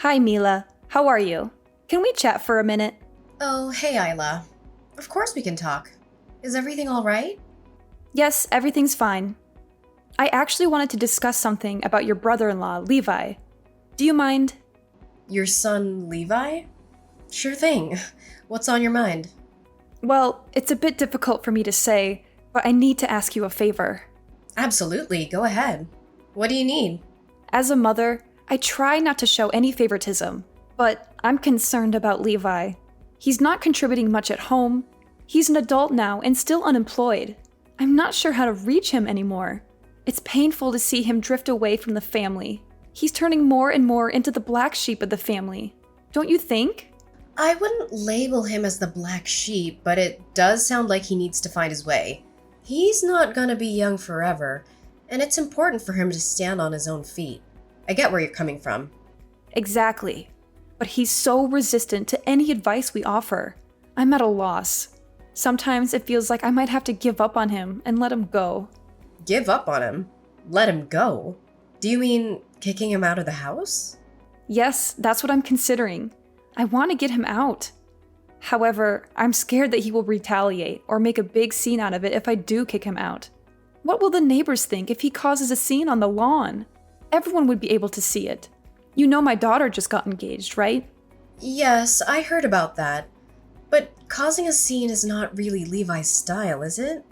Hi, Mila. How are you? Can we chat for a minute? Oh, hey, Isla. Of course we can talk. Is everything all right? Yes, everything's fine. I actually wanted to discuss something about your brother-in-law, Levi. Do you mind? Your son, Levi? Sure thing. What's on your mind? Well, it's a bit difficult for me to say, but I need to ask you a favor. Absolutely, go ahead. What do you need? As a mother, I try not to show any favoritism, but I'm concerned about Levi. He's not contributing much at home. He's an adult now and still unemployed. I'm not sure how to reach him anymore. It's painful to see him drift away from the family. He's turning more and more into the black sheep of the family. Don't you think? I wouldn't label him as the black sheep, but it does sound like he needs to find his way. He's not gonna be young forever, and it's important for him to stand on his own feet. I get where you're coming from. Exactly. But he's so resistant to any advice we offer. I'm at a loss. Sometimes it feels like I might have to give up on him and let him go. Give up on him? Let him go? Do you mean kicking him out of the house? Yes, that's what I'm considering. I want to get him out. However, I'm scared that he will retaliate or make a big scene out of it if I do kick him out. What will the neighbors think if he causes a scene on the lawn? Everyone would be able to see it. You know my daughter just got engaged, right? Yes, I heard about that. But causing a scene is not really Levi's style, is it?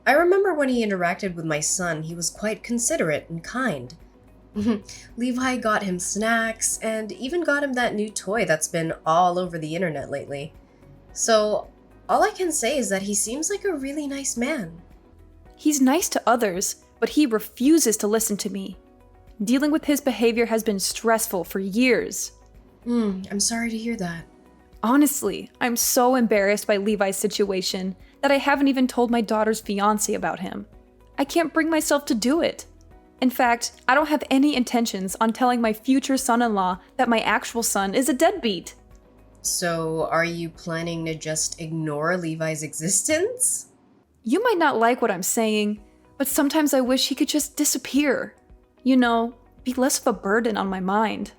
I remember when he interacted with my son, he was quite considerate and kind. Levi got him snacks and even got him that new toy that's been all over the internet lately. So, all I can say is that he seems like a really nice man. He's nice to others, but he refuses to listen to me. Dealing with his behavior has been stressful for years. I'm sorry to hear that. Honestly, I'm so embarrassed by Levi's situation that I haven't even told my daughter's fiancé about him. I can't bring myself to do it. In fact, I don't have any intentions on telling my future son-in-law that my actual son is a deadbeat. So, are you planning to just ignore Levi's existence? You might not like what I'm saying, but sometimes I wish he could just disappear. You know, be less of a burden on my mind.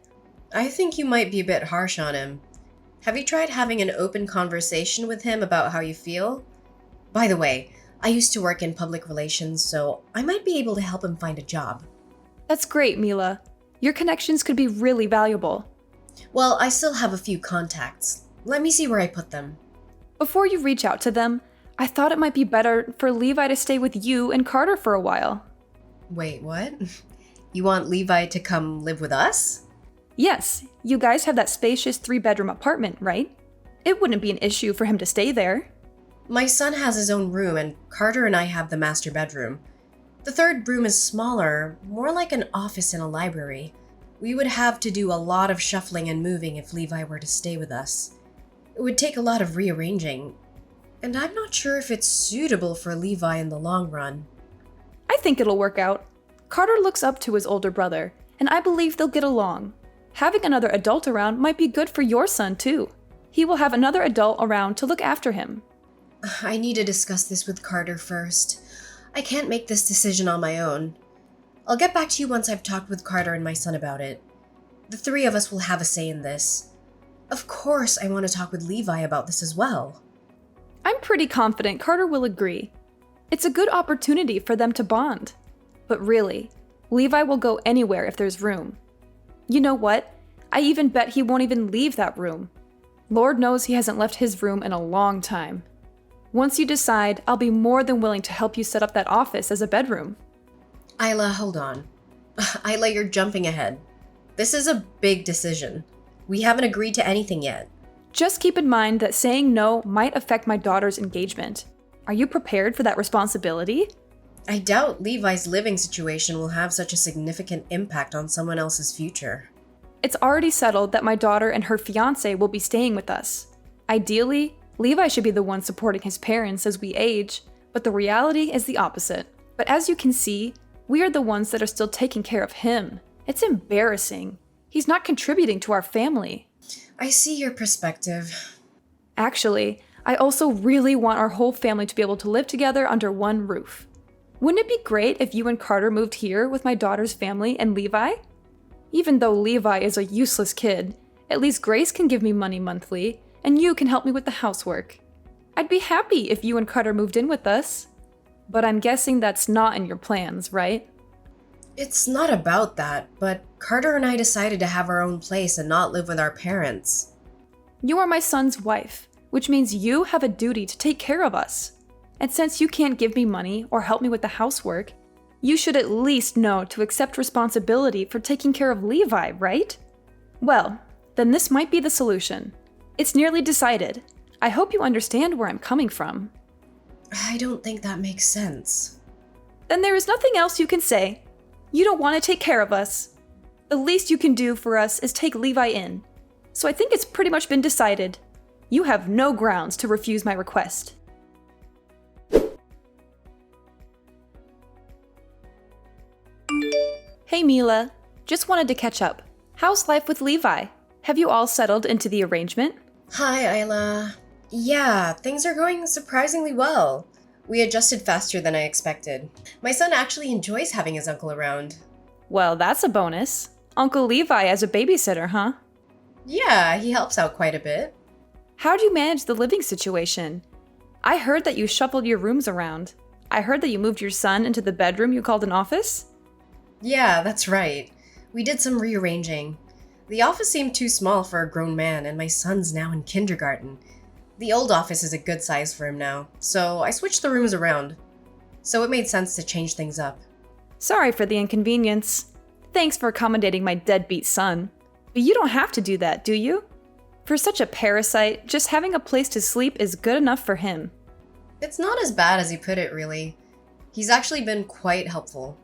I think you might be a bit harsh on him. Have you tried having an open conversation with him about how you feel? By the way, I used to work in public relations, so I might be able to help him find a job. That's great, Mila. Your connections could be really valuable. Well, I still have a few contacts. Let me see where I put them. Before you reach out to them, I thought it might be better for Levi to stay with you and Carter for a while. Wait, what? You want Levi to come live with us? Yes, you guys have that spacious 3-bedroom apartment, right? It wouldn't be an issue for him to stay there. My son has his own room, and Carter and I have the master bedroom. The third room is smaller, more like an office in a library. We would have to do a lot of shuffling and moving if Levi were to stay with us. It would take a lot of rearranging, and I'm not sure if it's suitable for Levi in the long run. I think it'll work out. Carter looks up to his older brother, and I believe they'll get along. Having another adult around might be good for your son, too. He will have another adult around to look after him. I need to discuss this with Carter first. I can't make this decision on my own. I'll get back to you once I've talked with Carter and my son about it. The three of us will have a say in this. Of course, I want to talk with Levi about this as well. I'm pretty confident Carter will agree. It's a good opportunity for them to bond. But really, Levi will go anywhere if there's room. You know what? I even bet he won't even leave that room. Lord knows he hasn't left his room in a long time. Once you decide, I'll be more than willing to help you set up that office as a bedroom. Isla, hold on. Isla, you're jumping ahead. This is a big decision. We haven't agreed to anything yet. Just keep in mind that saying no might affect my daughter's engagement. Are you prepared for that responsibility? I doubt Levi's living situation will have such a significant impact on someone else's future. It's already settled that my daughter and her fiancé will be staying with us. Ideally, Levi should be the one supporting his parents as we age, but the reality is the opposite. But as you can see, we are the ones that are still taking care of him. It's embarrassing. He's not contributing to our family. I see your perspective. Actually, I also really want our whole family to be able to live together under one roof. Wouldn't it be great if you and Carter moved here with my daughter's family and Levi? Even though Levi is a useless kid, at least Grace can give me money monthly, and you can help me with the housework. I'd be happy if you and Carter moved in with us. But I'm guessing that's not in your plans, right? It's not about that, but Carter and I decided to have our own place and not live with our parents. You are my son's wife, which means you have a duty to take care of us. And since you can't give me money or help me with the housework, you should at least know to accept responsibility for taking care of Levi, right? Well, then this might be the solution. It's nearly decided. I hope you understand where I'm coming from. I don't think that makes sense. Then there is nothing else you can say. You don't want to take care of us. The least you can do for us is take Levi in. So I think it's pretty much been decided. You have no grounds to refuse my request. Hey Mila, just wanted to catch up. How's life with Levi? Have you all settled into the arrangement? Hi, Isla. Yeah, things are going surprisingly well. We adjusted faster than I expected. My son actually enjoys having his uncle around. Well, that's a bonus. Uncle Levi as a babysitter, huh? Yeah, he helps out quite a bit. How'd you manage the living situation? I heard that you shuffled your rooms around. I heard that you moved your son into the bedroom you called an office? Yeah, that's right. We did some rearranging. The office seemed too small for a grown man, and my son's now in kindergarten. The old office is a good size for him now, so I switched the rooms around. So it made sense to change things up. Sorry for the inconvenience. Thanks for accommodating my deadbeat son. But you don't have to do that, do you? For such a parasite, just having a place to sleep is good enough for him. It's not as bad as you put it, really. He's actually been quite helpful.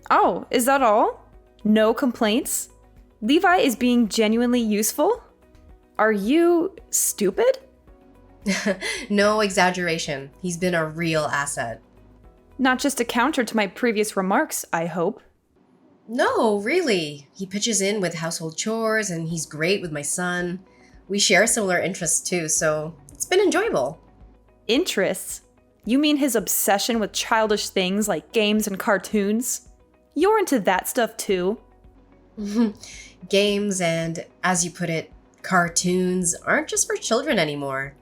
Oh, is that all? No complaints? Levi is being genuinely useful? Are you stupid? No exaggeration. He's been a real asset. Not just a counter to my previous remarks, I hope. No, really. He pitches in with household chores and he's great with my son. We share similar interests too, so it's been enjoyable. Interests? You mean his obsession with childish things like games and cartoons? You're into that stuff too? Games and, as you put it, cartoons aren't just for children anymore.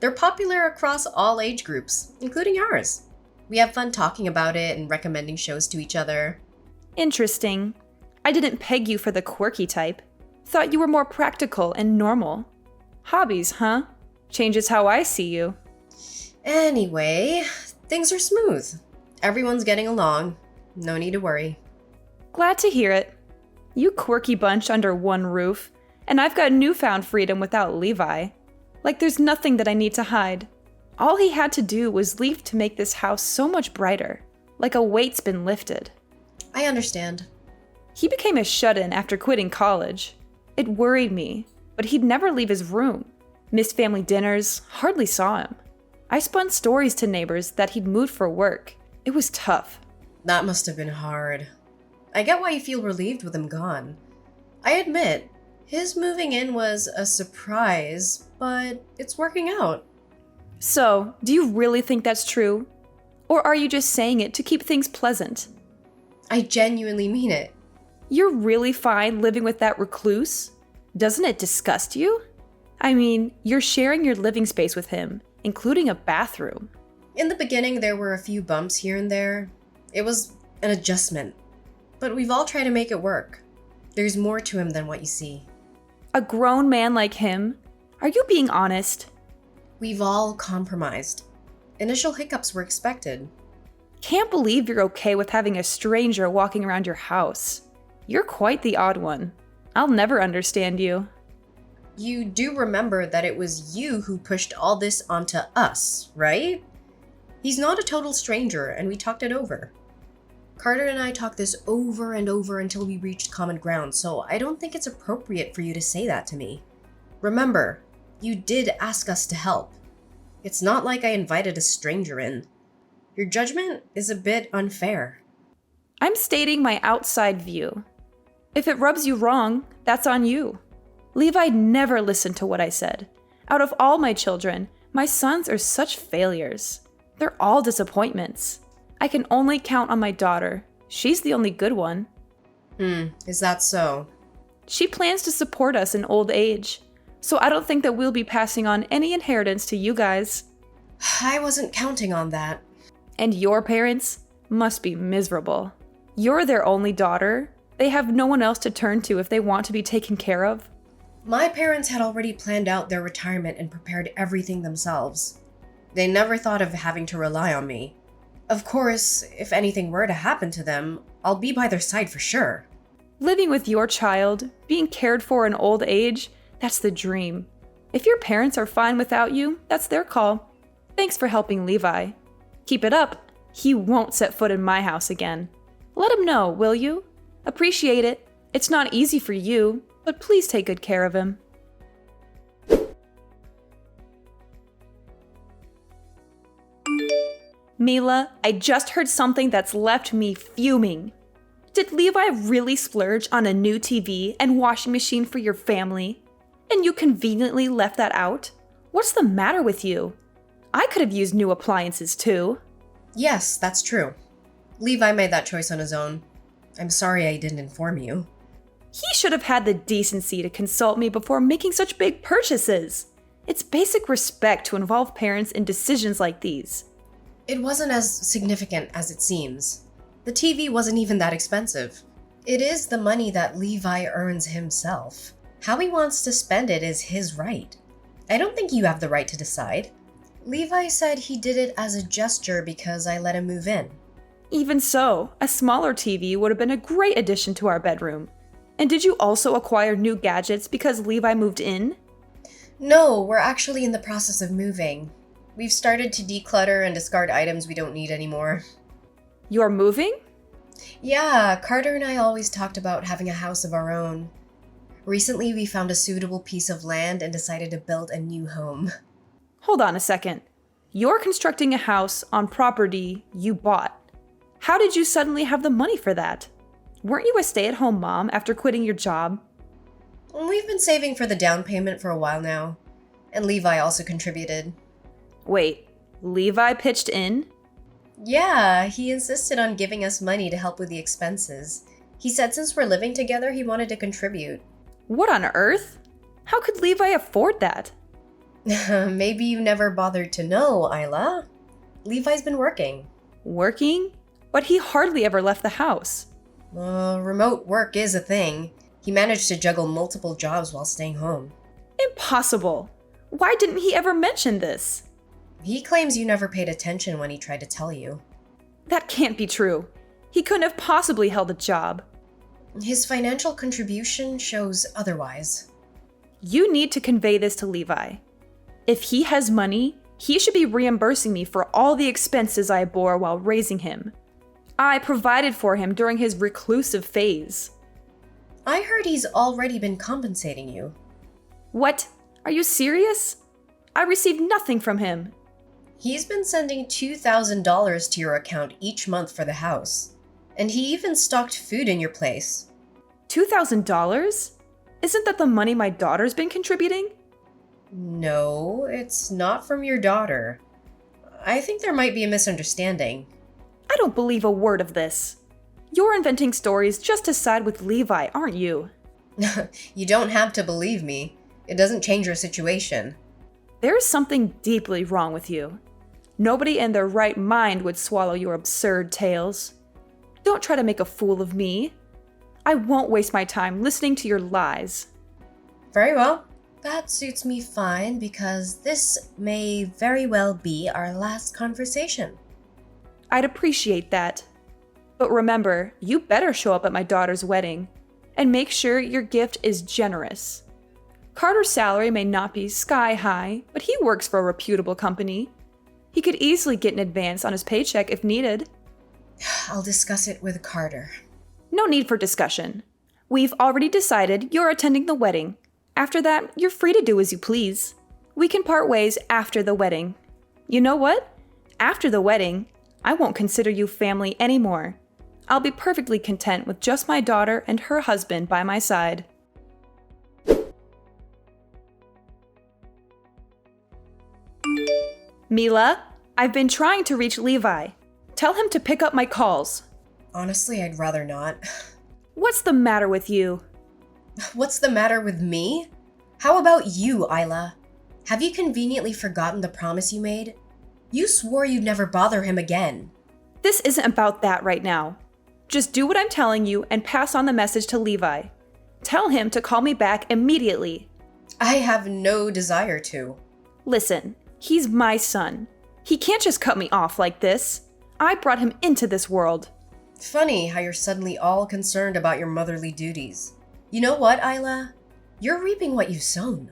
They're popular across all age groups, including ours. We have fun talking about it and recommending shows to each other. Interesting. I didn't peg you for the quirky type. Thought you were more practical and normal. Hobbies, huh? Changes how I see you. Anyway, things are smooth. Everyone's getting along. No need to worry. Glad to hear it. You quirky bunch under one roof, and I've got newfound freedom without Levi. Like there's nothing that I need to hide. All he had to do was leave to make this house so much brighter, like a weight's been lifted. I understand. He became a shut-in after quitting college. It worried me, but he'd never leave his room. Missed family dinners, hardly saw him. I spun stories to neighbors that he'd moved for work. It was tough. That must have been hard. I get why you feel relieved with him gone. I admit, his moving in was a surprise, but it's working out. So, do you really think that's true? Or are you just saying it to keep things pleasant? I genuinely mean it. You're really fine living with that recluse? Doesn't it disgust you? I mean, you're sharing your living space with him, including a bathroom. In the beginning, there were a few bumps here and there. It was an adjustment. But we've all tried to make it work. There's more to him than what you see. A grown man like him? Are you being honest? We've all compromised. Initial hiccups were expected. Can't believe you're okay with having a stranger walking around your house. You're quite the odd one. I'll never understand you. You do remember that it was you who pushed all this onto us, right? He's not a total stranger, and we talked it over. Carter and I talked this over and over until we reached common ground, so I don't think it's appropriate for you to say that to me. Remember, you did ask us to help. It's not like I invited a stranger in. Your judgment is a bit unfair. I'm stating my outside view. If it rubs you wrong, that's on you. Levi never listened to what I said. Out of all my children, my sons are such failures. They're all disappointments. I can only count on my daughter. She's the only good one. Is that so? She plans to support us in old age, so I don't think that we'll be passing on any inheritance to you guys. I wasn't counting on that. And your parents must be miserable. You're their only daughter. They have no one else to turn to if they want to be taken care of. My parents had already planned out their retirement and prepared everything themselves. They never thought of having to rely on me. Of course, if anything were to happen to them, I'll be by their side for sure. Living with your child, being cared for in old age, that's the dream. If your parents are fine without you, that's their call. Thanks for helping Levi. Keep it up. He won't set foot in my house again. Let him know, will you? Appreciate it. It's not easy for you, but please take good care of him. Mila, I just heard something that's left me fuming. Did Levi really splurge on a new TV and washing machine for your family? And you conveniently left that out? What's the matter with you? I could have used new appliances too. Yes, that's true. Levi made that choice on his own. I'm sorry I didn't inform you. He should have had the decency to consult me before making such big purchases. It's basic respect to involve parents in decisions like these. It wasn't as significant as it seems. The TV wasn't even that expensive. It is the money that Levi earns himself. How he wants to spend it is his right. I don't think you have the right to decide. Levi said he did it as a gesture because I let him move in. Even so, a smaller TV would have been a great addition to our bedroom. And did you also acquire new gadgets because Levi moved in? No, we're actually in the process of moving. We've started to declutter and discard items we don't need anymore. You're moving? Yeah, Carter and I always talked about having a house of our own. Recently, we found a suitable piece of land and decided to build a new home. Hold on a second. You're constructing a house on property you bought. How did you suddenly have the money for that? Weren't you a stay-at-home mom after quitting your job? We've been saving for the down payment for a while now, and Levi also contributed. Wait, Levi pitched in? Yeah, he insisted on giving us money to help with the expenses. He said since we're living together, he wanted to contribute. What on earth? How could Levi afford that? Maybe you never bothered to know, Isla. Levi's been working. Working? But he hardly ever left the house. Remote work is a thing. He managed to juggle multiple jobs while staying home. Impossible. Why didn't he ever mention this? He claims you never paid attention when he tried to tell you. That can't be true. He couldn't have possibly held a job. His financial contribution shows otherwise. You need to convey this to Levi. If he has money, he should be reimbursing me for all the expenses I bore while raising him. I provided for him during his reclusive phase. I heard he's already been compensating you. What? Are you serious? I received nothing from him. He's been sending $2,000 to your account each month for the house. And he even stocked food in your place. $2,000? Isn't that the money my daughter's been contributing? No, it's not from your daughter. I think there might be a misunderstanding. I don't believe a word of this. You're inventing stories just to side with Levi, aren't you? You don't have to believe me. It doesn't change your situation. There is something deeply wrong with you. Nobody in their right mind would swallow your absurd tales. Don't try to make a fool of me. I won't waste my time listening to your lies. Very well. That suits me fine because this may very well be our last conversation. I'd appreciate that. But remember, you better show up at my daughter's wedding and make sure your gift is generous. Carter's salary may not be sky high, but he works for a reputable company. He could easily get an advance on his paycheck if needed. I'll discuss it with Carter. No need for discussion. We've already decided you're attending the wedding. After that, you're free to do as you please. We can part ways after the wedding. You know what? After the wedding, I won't consider you family anymore. I'll be perfectly content with just my daughter and her husband by my side. Mila, I've been trying to reach Levi. Tell him to pick up my calls. Honestly, I'd rather not. What's the matter with you? What's the matter with me? How about you, Isla? Have you conveniently forgotten the promise you made? You swore you'd never bother him again. This isn't about that right now. Just do what I'm telling you and pass on the message to Levi. Tell him to call me back immediately. I have no desire to. Listen, he's my son. He can't just cut me off like this. I brought him into this world. Funny how you're suddenly all concerned about your motherly duties. You know what, Isla? You're reaping what you've sown.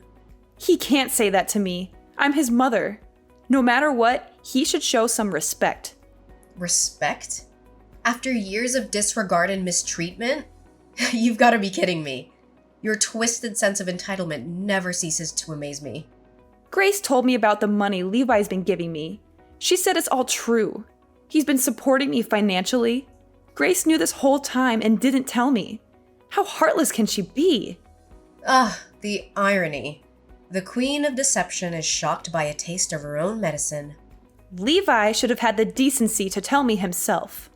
He can't say that to me. I'm his mother. No matter what, he should show some respect. Respect? After years of disregard and mistreatment? You've got to be kidding me. Your twisted sense of entitlement never ceases to amaze me. Grace told me about the money Levi's been giving me. She said it's all true. He's been supporting me financially. Grace knew this whole time and didn't tell me. How heartless can she be? The irony. The queen of deception is shocked by a taste of her own medicine. Levi should have had the decency to tell me himself.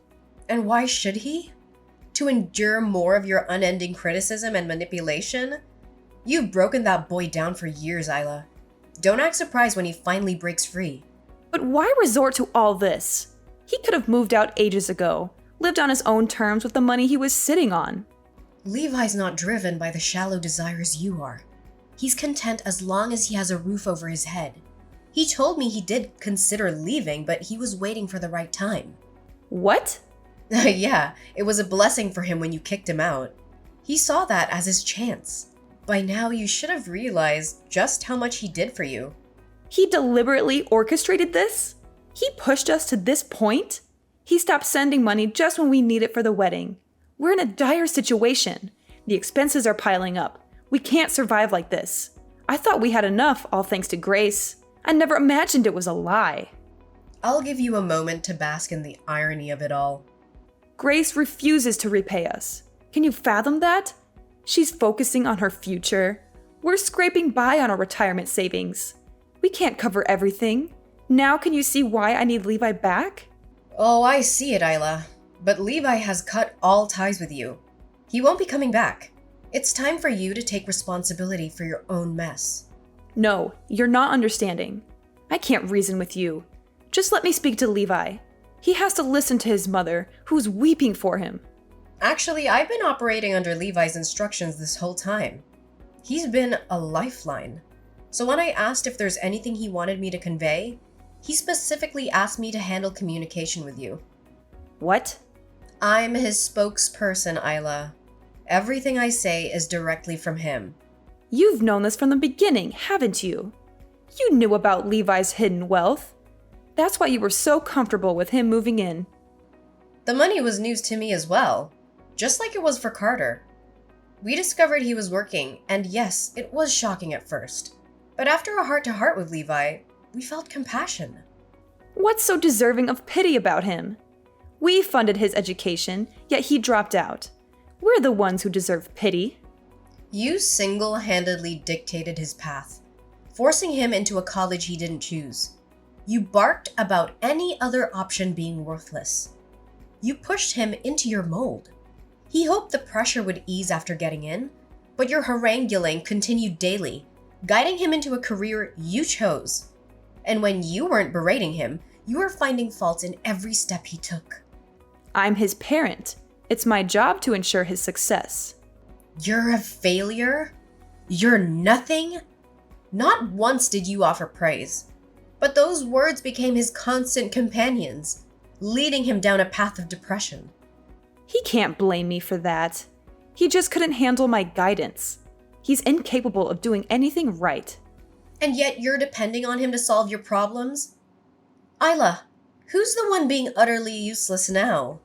And why should he? To endure more of your unending criticism and manipulation? You've broken that boy down for years, Isla. Don't act surprised when he finally breaks free. But why resort to all this? He could have moved out ages ago, lived on his own terms with the money he was sitting on. Levi's not driven by the shallow desires you are. He's content as long as he has a roof over his head. He told me he did consider leaving, but he was waiting for the right time. What? Yeah, it was a blessing for him when you kicked him out. He saw that as his chance. By now, you should have realized just how much he did for you. He deliberately orchestrated this? He pushed us to this point? He stopped sending money just when we need it for the wedding. We're in a dire situation. The expenses are piling up. We can't survive like this. I thought we had enough, all thanks to Grace. I never imagined it was a lie. I'll give you a moment to bask in the irony of it all. Grace refuses to repay us. Can you fathom that? She's focusing on her future. We're scraping by on our retirement savings. We can't cover everything. Now can you see why I need Levi back? Oh, I see it, Isla. But Levi has cut all ties with you. He won't be coming back. It's time for you to take responsibility for your own mess. No, you're not understanding. I can't reason with you. Just let me speak to Levi. He has to listen to his mother, who's weeping for him. Actually, I've been operating under Levi's instructions this whole time. He's been a lifeline. So when I asked if there's anything he wanted me to convey, he specifically asked me to handle communication with you. What? I'm his spokesperson, Isla. Everything I say is directly from him. You've known this from the beginning, haven't you? You knew about Levi's hidden wealth. That's why you were so comfortable with him moving in. The money was news to me as well, just like it was for Carter. We discovered he was working, and yes, it was shocking at first. But after a heart-to-heart with Levi, we felt compassion. What's so deserving of pity about him? We funded his education, yet he dropped out. We're the ones who deserve pity. You single-handedly dictated his path, forcing him into a college he didn't choose. You barked about any other option being worthless. You pushed him into your mold. He hoped the pressure would ease after getting in, but your haranguing continued daily, guiding him into a career you chose. And when you weren't berating him, you were finding faults in every step he took. I'm his parent. It's my job to ensure his success. You're a failure? You're nothing? Not once did you offer praise, but those words became his constant companions, leading him down a path of depression. He can't blame me for that. He just couldn't handle my guidance. He's incapable of doing anything right. And yet you're depending on him to solve your problems? Isla, who's the one being utterly useless now?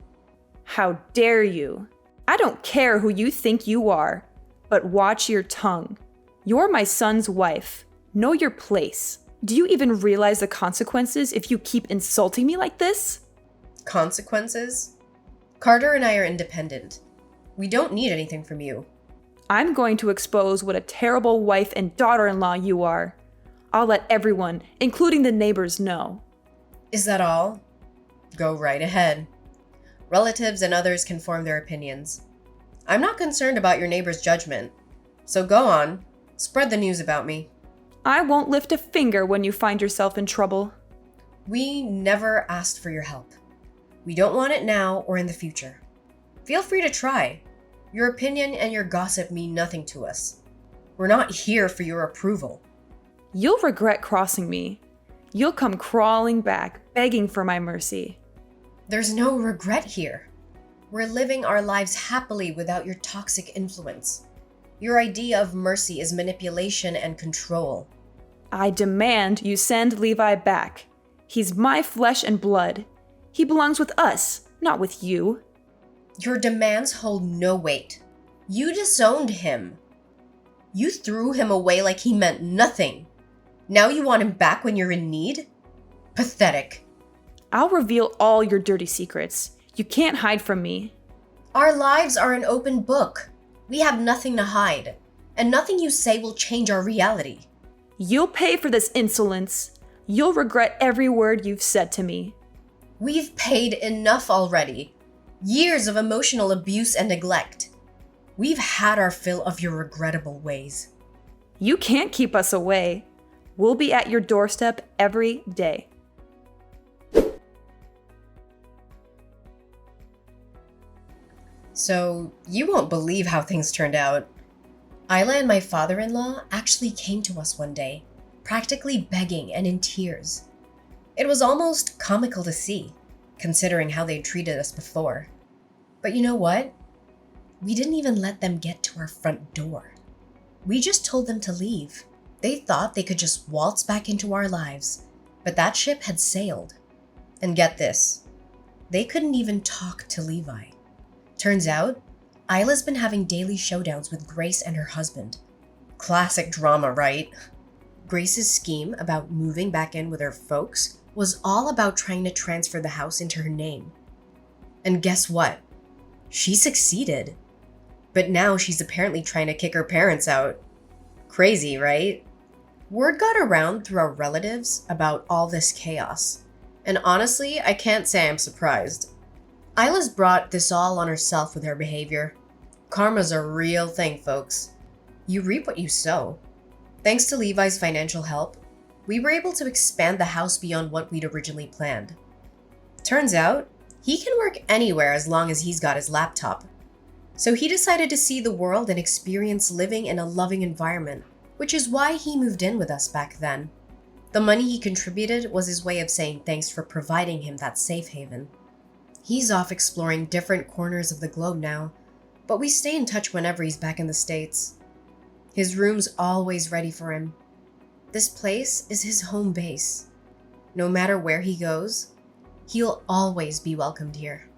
How dare you? I don't care who you think you are, but watch your tongue. You're my son's wife. Know your place. Do you even realize the consequences if you keep insulting me like this? Consequences? Carter and I are independent. We don't need anything from you. I'm going to expose what a terrible wife and daughter-in-law you are. I'll let everyone, including the neighbors, know. Is that all? Go right ahead. Relatives and others can form their opinions. I'm not concerned about your neighbor's judgment. So go on, spread the news about me. I won't lift a finger when you find yourself in trouble. We never asked for your help. We don't want it now or in the future. Feel free to try. Your opinion and your gossip mean nothing to us. We're not here for your approval. You'll regret crossing me. You'll come crawling back, begging for my mercy. There's no regret here. We're living our lives happily without your toxic influence. Your idea of mercy is manipulation and control. I demand you send Levi back. He's my flesh and blood. He belongs with us, not with you. Your demands hold no weight. You disowned him. You threw him away like he meant nothing. Now you want him back when you're in need? Pathetic. I'll reveal all your dirty secrets. You can't hide from me. Our lives are an open book. We have nothing to hide, and nothing you say will change our reality. You'll pay for this insolence. You'll regret every word you've said to me. We've paid enough already. Years of emotional abuse and neglect. We've had our fill of your regrettable ways. You can't keep us away. We'll be at your doorstep every day. So, you won't believe how things turned out. Isla and my father-in-law actually came to us one day, practically begging and in tears. It was almost comical to see, considering how they'd treated us before. But you know what? We didn't even let them get to our front door. We just told them to leave. They thought they could just waltz back into our lives, but that ship had sailed. And get this, they couldn't even talk to Levi. Turns out, Isla's been having daily showdowns with Grace and her husband. Classic drama, right? Grace's scheme about moving back in with her folks was all about trying to transfer the house into her name. And guess what? She succeeded. But now she's apparently trying to kick her parents out. Crazy, right? Word got around through our relatives about all this chaos. And honestly, I can't say I'm surprised. Isla's brought this all on herself with her behavior. Karma's a real thing, folks. You reap what you sow. Thanks to Levi's financial help, we were able to expand the house beyond what we'd originally planned. Turns out, he can work anywhere as long as he's got his laptop. So he decided to see the world and experience living in a loving environment, which is why he moved in with us back then. The money he contributed was his way of saying thanks for providing him that safe haven. He's off exploring different corners of the globe now, but we stay in touch whenever he's back in the States. His room's always ready for him. This place is his home base. No matter where he goes, he'll always be welcomed here.